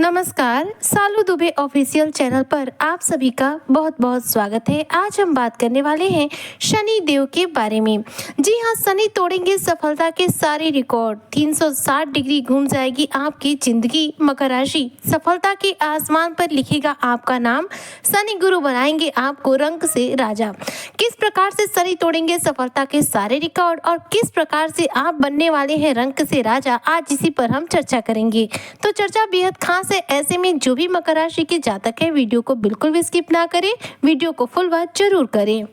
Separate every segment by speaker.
Speaker 1: नमस्कार, सालू Dubey official channel पर आप सभी का बहुत बहुत स्वागत है। आज हम बात करने वाले हैं शनि देव के बारे में। जी हाँ, शनि तोड़ेंगे सफलता के सारे रिकॉर्ड, 360 डिग्री घूम जाएगी आपकी जिंदगी। मकर राशि, सफलता के आसमान पर लिखेगा आपका नाम। शनि गुरु बनाएंगे आपको रंग से राजा। किस प्रकार से शनि तोड़ेंगे सफलता के सारे रिकॉर्ड और किस प्रकार से आप बनने वाले हैं रंग से राजा, आज इसी पर हम चर्चा करेंगे। तो चर्चा बेहद खास है। ऐसे में जो भी मकर राशि के जातक है, वीडियो को बिल्कुल भी स्किप ना करें, वीडियो को फुल वॉच जरूर करें।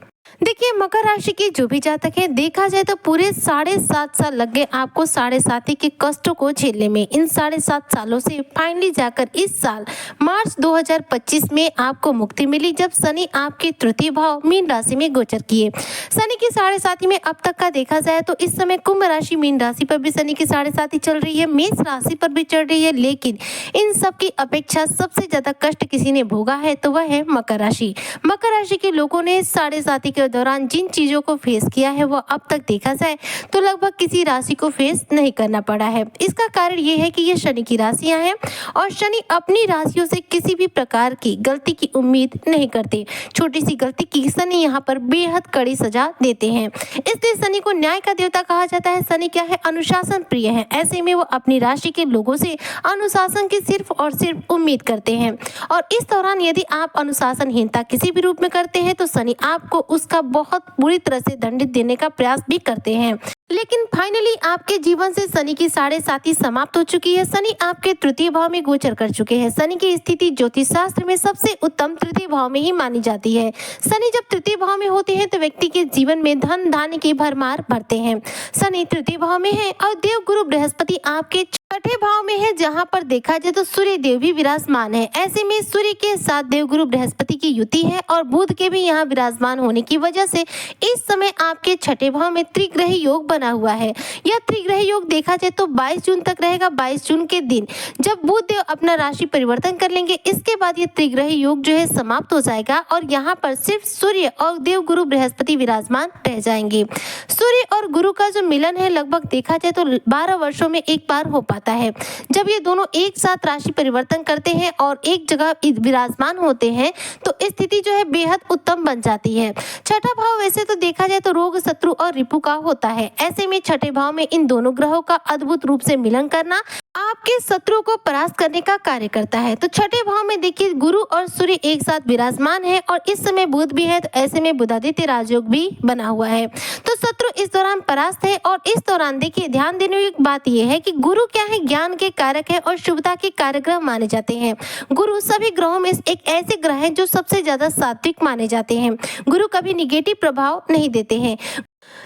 Speaker 1: देखिए, मकर राशि के जो भी जातक है, देखा जाए तो पूरे 7.5 साल लग गए आपको 7.5 के कष्टों को झेलने में। इन 7.5 सालों से फाइनली जाकर इस साल मार्च 2025 में आपको मुक्ति मिली, जब शनि आपके तृतीय भाव मीन राशि में गोचर किए। शनि की 7.5 में अब तक का देखा जाए तो इस समय कुंभ राशि मीन राशि पर भी शनि की 7.5 चल रही है, मेष राशि पर भी चल रही है, लेकिन इन सब की अपेक्षा सबसे ज्यादा कष्ट किसी ने भोगा है तो वह है मकर राशि। मकर राशि के लोगों ने 7.5 के दौरान जिन चीजों को फेस किया है, वो अब तक देखा जाए तो लगभग किसी राशि को फेस नहीं करना पड़ा है। इसका कारण ये है कि ये शनि की राशियां हैं और शनि अपनी राशियों से किसी भी प्रकार की गलती की उम्मीद नहीं करते। छोटी सी गलती की शनि यहाँ पर बेहद कड़ी सजा देते हैं। इसलिए शनि को न्याय का देवता कहा जाता है। शनि क्या है? अनुशासन प्रिय है। ऐसे में वो अपनी राशि के लोगों से अनुशासन की सिर्फ और सिर्फ उम्मीद करते हैं, और इस दौरान यदि आप अनुशासनहीनता किसी भी रूप में करते हैं तो शनि आपको उसका बहुत बुरी तरह से दंडित देने का प्रयास भी करते हैं। लेकिन फाइनली आपके जीवन से शनि की 7.5 समाप्त हो चुकी है। शनि आपके तृतीय भाव में गोचर कर चुके हैं। शनि की स्थिति ज्योतिष शास्त्र में सबसे उत्तम तृतीय भाव में ही मानी जाती है। शनि जब तृतीय भाव में होते हैं तो व्यक्ति के जीवन में धन धान्य की भरमार भरते हैं। शनि तृतीय भाव में है और देव गुरु बृहस्पति आपके छठे भाव में है, जहां पर देखा जाए तो सूर्य देव भी विराजमान है। ऐसे में सूर्य के साथ देव गुरु बृहस्पति की युति है और बुध के भी यहाँ विराजमान होने की वजह से इस समय आपके छठे भाव में त्रिग्रही योग बना हुआ है। यह त्रिग्रही योग देखा जाए तो 22 जून तक रहेगा। 22 जून के दिन जब बुध देव अपना राशि परिवर्तन कर लेंगे, इसके बाद ये त्रिग्रही योग जो है समाप्त हो जाएगा और यहाँ पर सिर्फ सूर्य और देव गुरु बृहस्पति विराजमान रह जाएंगे। सूर्य और गुरु का जो मिलन है, लगभग देखा जाए तो 12 वर्षों में एक बार हो पाता है। जब ये दोनों एक साथ राशि परिवर्तन करते हैं और एक जगह विराजमान होते हैं तो स्थिति जो है बेहद उत्तम बन जाती है। छठा भाव वैसे तो देखा जाए तो रोग, शत्रु और रिपु का होता है। ऐसे में छठे भाव में इन दोनों ग्रहों का अद्भुत रूप से मिलन करना आपके शत्रु को परास्त करने का कार्य करता है। तो छठे भाव में देखिए गुरु और सूर्य एक साथ विराजमान है और इस समय बुध भी है, तो ऐसे में बुधादित्य राजयोग भी बना हुआ है। तो शत्रु इस दौरान परास्त है। और इस दौरान देखिए ध्यान देने की बात यह है कि गुरु क्या है? ज्ञान के कारक है और शुभता के कारक ग्रह माने जाते हैं। गुरु सभी ग्रहों में एक ऐसे ग्रह हैं जो सबसे ज्यादा सात्विक माने जाते हैं। गुरु कभी निगेटिव प्रभाव नहीं देते हैं।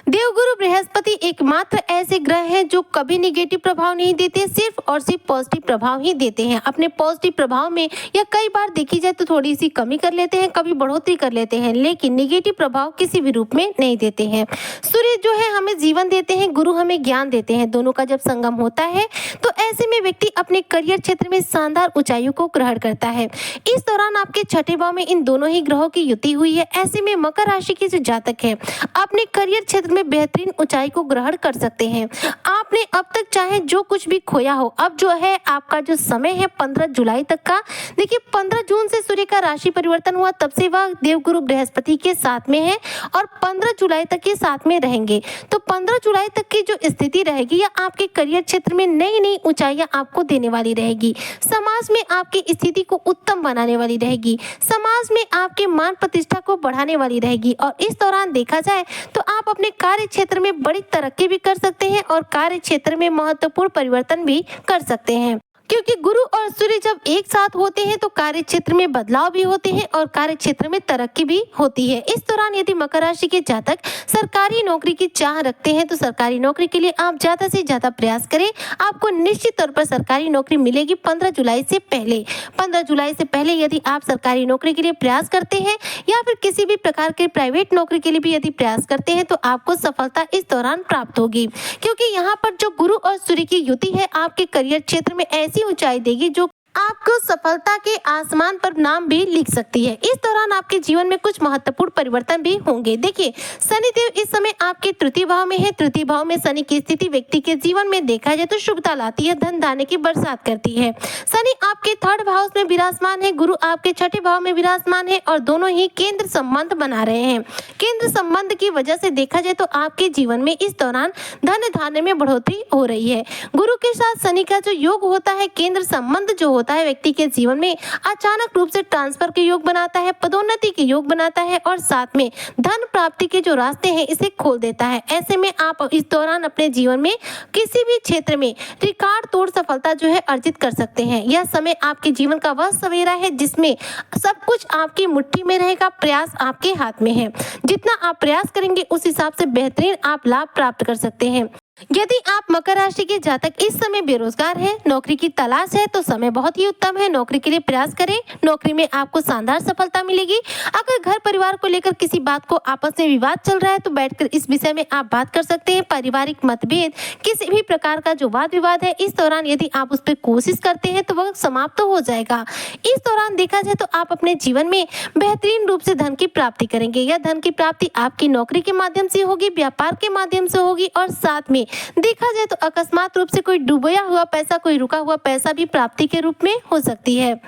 Speaker 1: देवगुरु बृहस्पति एकमात्र ऐसे ग्रह हैं जो कभी निगेटिव प्रभाव नहीं देते, सिर्फ और सिर्फ पॉजिटिव प्रभाव ही देते हैं। अपने पॉजिटिव प्रभाव में या कई बार देखी जाए तो थोड़ी सी कमी कर लेते हैं, कभी बढ़ोतरी कर लेते हैं, लेकिन निगेटिव प्रभाव किसी भी रूप में नहीं देते हैं। सूर्य जो है हमें जीवन देते हैं, गुरु हमें ज्ञान देते हैं। दोनों का जब संगम होता है तो ऐसे में व्यक्ति अपने करियर क्षेत्र में शानदार ऊंचाइयों को ग्रहण करता है। इस दौरान आपके छठे भाव में इन दोनों ही ग्रहों की युति हुई है। ऐसे में मकर राशि के जो जातक है अपने करियर क्षेत्र में बेहतरीन ऊंचाई को ग्रहण कर सकते हैं। आपने अब तक चाहे जो कुछ भी खोया हो, अब जो है आपका जो समय है 15 जुलाई तक का। देखिए 15 जून से सूर्य का राशि परिवर्तन हुआ, तब से वह देवगुरु बृहस्पति के साथ में है और 15 जुलाई तक के साथ में रहेंगे। तो 15 जुलाई तक की जो स्थिति रहेगी या आपके करियर क्षेत्र में नई नई ऊंचाइयां आपको देने वाली रहेगी। समाज में आपकी स्थिति को उत्तम बनाने वाली रहेगी। समाज में आपके मान प्रतिष्ठा को बढ़ाने वाली रहेगी। और इस दौरान देखा जाए तो आप अपने कार्य क्षेत्र में बड़ी तरक्की भी कर सकते हैं और कार्य क्षेत्र में महत्वपूर्ण परिवर्तन भी कर सकते हैं, क्योंकि गुरु और सूर्य जब एक साथ होते हैं तो कार्य क्षेत्र में बदलाव भी होते हैं और कार्य क्षेत्र में तरक्की भी होती है। इस दौरान यदि मकर राशि के जातक सरकारी नौकरी की चाह रखते हैं तो सरकारी नौकरी के लिए आप ज्यादा से ज्यादा प्रयास करें। आपको निश्चित तौर पर सरकारी नौकरी मिलेगी 15 जुलाई से पहले। 15 जुलाई से पहले यदि आप सरकारी नौकरी के लिए प्रयास करते हैं या फिर किसी भी प्रकार के प्राइवेट नौकरी के लिए भी यदि प्रयास करते हैं तो आपको सफलता इस दौरान प्राप्त होगी, क्योंकि यहाँ पर जो गुरु और सूर्य की युति है आपके करियर क्षेत्र में ऐसी ऊंचाई देगी जो आपको सफलता के आसमान पर नाम भी लिख सकती है। इस दौरान आपके जीवन में कुछ महत्वपूर्ण परिवर्तन भी होंगे। देखिए, शनिदेव इस समय आपके तृतीय भाव में है। तृतीय भाव में शनि की स्थिति व्यक्ति के जीवन में देखा जाए तो शुभता लाती है, धन धान्य की बरसात करती है। शनि आपके थर्ड भाव में विराजमान है, गुरु आपके छठे भाव में विराजमान है और दोनों ही केंद्र संबंध बना रहे हैं। केंद्र संबंध की वजह से देखा जाए तो आपके जीवन में इस दौरान धन धान्य में बढ़ोतरी हो रही है। गुरु के साथ शनि का जो योग होता है, केंद्र संबंध जो होता है व्यक्ति के जीवन में अचानक रूप से ट्रांसफर के योग बनाता है, पदोन्नति के योग बनाता है और साथ में धन प्राप्ति के जो रास्ते हैं इसे खोल देता है। ऐसे में आप इस दौरान अपने जीवन में किसी भी क्षेत्र में रिकॉर्ड तोड़ सफलता जो है अर्जित कर सकते हैं। यह समय आपके जीवन का वह सवेरा है जिसमें सब कुछ आपकी मुट्ठी में रहेगा, प्रयास आपके हाथ में है। जितना आप प्रयास करेंगे उस हिसाब से बेहतरीन आप लाभ प्राप्त कर सकते हैं। यदि आप मकर राशि के जातक इस समय बेरोजगार हैं, नौकरी की तलाश है तो समय बहुत ही उत्तम है। नौकरी के लिए प्रयास करें, नौकरी में आपको शानदार सफलता मिलेगी। अगर घर परिवार को लेकर किसी बात को आपस में विवाद चल रहा है तो बैठकर इस विषय में आप बात कर सकते हैं। पारिवारिक मतभेद, किसी भी प्रकार का जो वाद विवाद है, इस दौरान यदि आप उस पर कोशिश करते हैं तो वह समाप्त हो जाएगा। इस दौरान देखा जाए तो आप अपने जीवन में बेहतरीन रूप से धन की प्राप्ति करेंगे। यह धन की प्राप्ति आपकी नौकरी के माध्यम से होगी, व्यापार के माध्यम से होगी और साथ में देखा जाए तो अकस्मात रूप से कोई डूबोया हुआ पैसा, कोई रुका हुआ पैसा भी प्राप्ति के रूप में हो सकती है।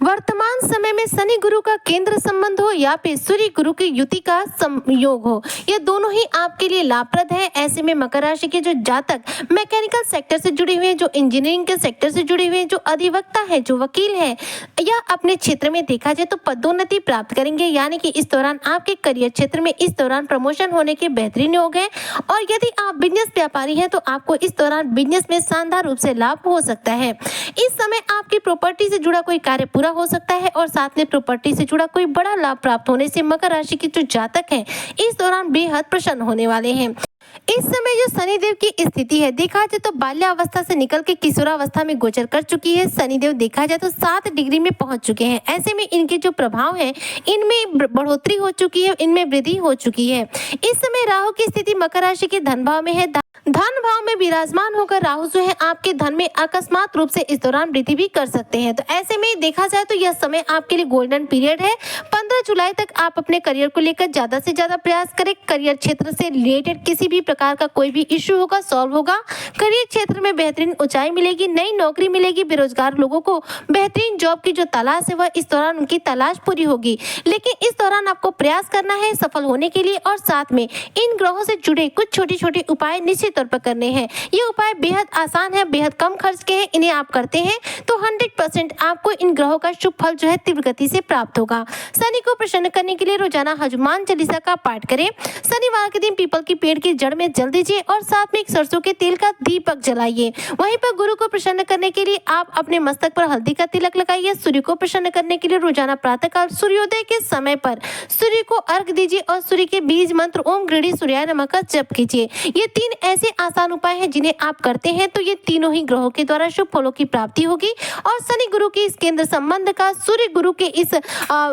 Speaker 1: वर्तमान समय में शनि गुरु का केंद्र संबंध हो या फिर सूर्य गुरु की युति का संयोग हो, ये दोनों ही आपके लिए लाभप्रद है। ऐसे में मकर राशि के जो जातक मैकेनिकल सेक्टर से जुड़े हुए, जो इंजीनियरिंग के सेक्टर से जुड़े हुए, जो अधिवक्ता है, जो वकील है, या अपने क्षेत्र में देखा जाए तो पदोन्नति प्राप्त करेंगे। यानी कि इस दौरान आपके करियर क्षेत्र में इस दौरान प्रमोशन होने के बेहतरीन योग है। और यदि आप बिजनेस व्यापारी हैं तो आपको इस दौरान बिजनेस में शानदार रूप से लाभ हो सकता है। इस समय आपकी प्रॉपर्टी से जुड़ा कोई कार्य पूरा हो सकता है और साथ में प्रॉपर्टी से जुड़ा कोई बड़ा लाभ प्राप्त होने से मकर राशि के जो जातक हैं इस दौरान बेहद प्रसन्न होने वाले हैं। इस समय जो शनिदेव की स्थिति है देखा जाए तो बाल्यावस्था से निकल के किशोरावस्था में गोचर कर चुकी है। शनिदेव देखा जाए तो 7 डिग्री में पहुंच चुके हैं। ऐसे में इनके जो प्रभाव है इनमें बढ़ोतरी हो चुकी है, इनमें वृद्धि हो चुकी है। इस समय राहु की स्थिति मकर राशि के धन भाव में है। धन भाव में विराजमान होकर राहु जो है आपके धन में अकस्मात रूप से इस दौरान वृद्धि भी कर सकते हैं। तो ऐसे में देखा जाए तो यह समय आपके लिए गोल्डन पीरियड है। 15 जुलाई तक आप अपने करियर को लेकर ज्यादा से ज्यादा प्रयास करें। करियर क्षेत्र से रिलेटेड किसी भी प्रकार का कोई भी इश्यू होगा सॉल्व होगा। करियर क्षेत्र में बेहतरीन ऊंचाई मिलेगी, नई नौकरी मिलेगी। बेरोजगार लोगों को बेहतरीन जॉब की जो तलाश है वह इस दौरान उनकी तलाश पूरी होगी। लेकिन इस दौरान आपको प्रयास करना है सफल होने के लिए और साथ में इन ग्रहों से जुड़े कुछ छोटे छोटे उपाय निश्चित तौर पर करने हैं। ये उपाय बेहद आसान है, बेहद कम खर्च के हैं। इन्हें आप करते हैं तो 100% आपको इन ग्रहों का शुभ फल जो है तीव्र गति से प्राप्त होगा। शनि को प्रसन्न करने के लिए रोजाना हनुमान चालीसा का पाठ करें। शनिवार के दिन पीपल की पेड़ की जड़ में जल दीजिए और साथ में एक सरसों के तेल का दीपक जलाइए। वहीं पर गुरु को प्रसन्न करने के लिए आप अपने मस्तक पर हल्दी का तिलक लगाइए। सूर्य को प्रसन्न करने के लिए रोजाना प्रातःकाल सूर्योदय के समय पर सूर्य को अर्घ दीजिए और सूर्य के बीज मंत्र ओम गृणी सूर्याय नमः का जप कीजिए। ये 3 ऐसे आसान उपाय हैं जिन्हें आप करते हैं तो ये तीनों ही ग्रहों के द्वारा शुभ फलों की प्राप्ति होगी। और शनि गुरु के इस केंद्र संबंध का, सूर्य गुरु के इस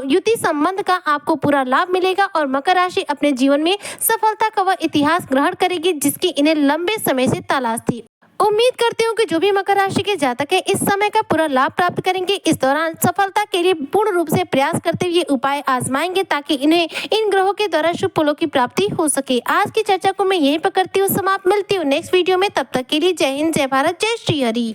Speaker 1: युति संबंध का आपको पूरा लाभ मिलेगा और मकर राशि अपने जीवन में सफलता का वह इतिहास ग्रहण करेगी जिसकी इन्हें लंबे समय से तलाश थी। उम्मीद करती हूँ कि जो भी मकर राशि के जातक है इस समय का पूरा लाभ प्राप्त करेंगे। इस दौरान सफलता के लिए पूर्ण रूप से प्रयास करते हुए उपाय आजमाएंगे ताकि इन्हें इन ग्रहों के द्वारा शुभ फलों की प्राप्ति हो सके। आज की चर्चा को मैं यहीं पर करती हूँ समाप्त। मिलती हूँ नेक्स्ट वीडियो में, तब तक के लिए जय हिंद, जय भारत, जय श्री हरि।